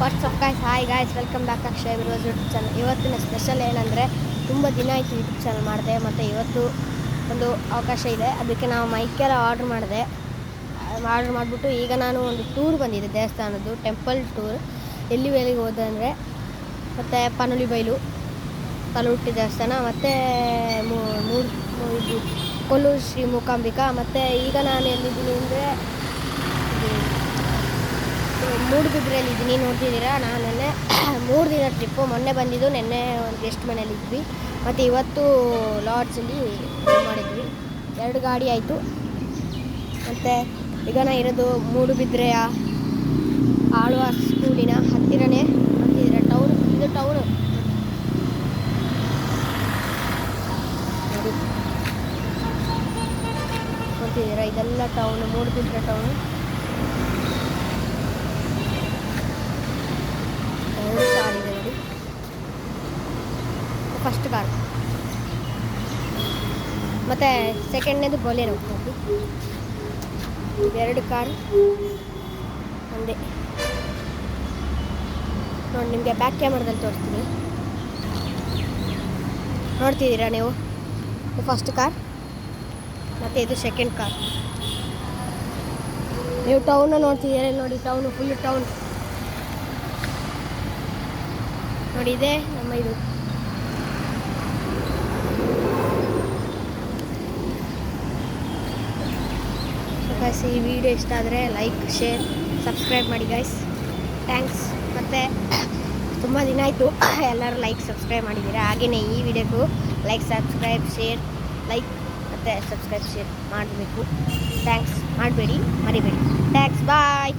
WhatsApp guys, hi guys, welcome back Akshay ವಿರೋಸ್ YouTube channel. ಇವತ್ತಿನ special ಏನಂದರೆ, ತುಂಬ ದಿನ ಆಯಿತು ಯೂಟ್ಯೂಬ್ ಚಾನಲ್ ಮಾಡಿದೆ, ಮತ್ತು ಇವತ್ತು ಒಂದು ಅವಕಾಶ ಇದೆ. ಅದಕ್ಕೆ ನಾವು ಮೈಕೆಲ್ಲ ಆರ್ಡ್ರ್ ಮಾಡಿಬಿಟ್ಟು ಈಗ ನಾನು ಒಂದು ಟೂರ್ ಬಂದಿದ್ದೆ, ದೇವಸ್ಥಾನದ್ದು ಟೆಂಪಲ್ ಟೂರ್. ಎಲ್ಲಿಗೆ ಹೋದೆ ಅಂದರೆ, ಮತ್ತು ಪನೋಲಿ ಬೈಲು, ಕಲ್ಲುಟ್ಟಿ ದೇವಸ್ಥಾನ, ಮತ್ತು ಇದು ಕೊಲ್ಲೂರು ಶ್ರೀ ಮೂಕಾಂಬಿಕಾ. ಮತ್ತು ಈಗ ನಾನು ಎಲ್ಲಿದ್ದೀನಿ ಅಂದರೆ ಮೂಡುಬಿದ್ರೆಯಲ್ಲಿದ್ದೀನಿ, ನೋಡ್ತಿದ್ದೀರಾ. ನಾನು ನೆನ್ನೆ 3 ದಿನ ಟ್ರಿಪ್ಪು. ಮೊನ್ನೆ ಬಂದಿದ್ದು, ನೆನ್ನೆ ಒಂದು ಗೆಸ್ಟ್ ಮನೇಲಿದ್ವಿ, ಮತ್ತು ಇವತ್ತು ಲಾಡ್ಜಲ್ಲಿ ಮಾಡಿದ್ವಿ. 2 ಗಾಡಿ ಆಯಿತು. ಮತ್ತು ಈಗ ನಾ ಇರೋದು ಮೂಡುಬಿದ್ರೆಯ ಆಳ್ವ ಸ್ಕೂಲಿನ ಹತ್ತಿರನೇ. ನೋಡ್ತಿದ್ದೀರಾ ಟೌನ್, ಇದು ಟೌನು ನೋಡ್ತಿದ್ದೀರಾ, ಇದೆಲ್ಲ ಟೌನು, ಮೂಡುಬಿದ್ರೆ ಟೌನು. 2 ಕಾರ್ ಇದೆ ನೋಡಿ. ಫಸ್ಟ್ ಕಾರ್, ಮತ್ತು ಸೆಕೆಂಡ್ನೇದು ಬೊಲೆರೋ. ನೋಡಿ 2 ಕಾರ್ ಒಂದೇ. ನೋಡಿ, ನಿಮಗೆ ಬ್ಯಾಕ್ ಕ್ಯಾಮ್ರಾದಲ್ಲಿ ತೋರಿಸ್ತೀನಿ. ನೋಡ್ತಿದ್ದೀರಾ ನೀವು, ಇದು ಫಸ್ಟ್ ಕಾರ್ ಮತ್ತು ಇದು ಸೆಕೆಂಡ್ ಕಾರ್. ನೀವು ಟೌನ ನೋಡ್ತಿದ್ದೀರಾ, ನೋಡಿ ಟೌನು, ಫುಲ್ ಟೌನ್ ನೋಡಿ. ಇದೆ ನಮ್ಮ ಇದು. ಗೈಸ್, ಈ ವಿಡಿಯೋ ಇಷ್ಟ ಆದರೆ ಲೈಕ್, ಶೇರ್, ಸಬ್ಸ್ಕ್ರೈಬ್ ಮಾಡಿ ಗೈಸ್. ಥ್ಯಾಂಕ್ಸ್. ಮತ್ತು ತುಂಬ ದಿನ ಆಯಿತು, ಎಲ್ಲರೂ ಲೈಕ್, ಸಬ್ಸ್ಕ್ರೈಬ್ ಮಾಡಿದ್ದೀರಾ. ಹಾಗೆಯೇ ಈ ವಿಡಿಯೋಗೂ ಲೈಕ್, ಸಬ್ಸ್ಕ್ರೈಬ್, ಶೇರ್, ಲೈಕ್ ಮತ್ತು ಸಬ್ಸ್ಕ್ರೈಬ್, ಶೇರ್ ಮಾಡಬೇಕು. ಥ್ಯಾಂಕ್ಸ್. ಮಾಡಬೇಡಿ, ಮರಿಬೇಡಿ. ಥ್ಯಾಂಕ್ಸ್, ಬಾಯ್.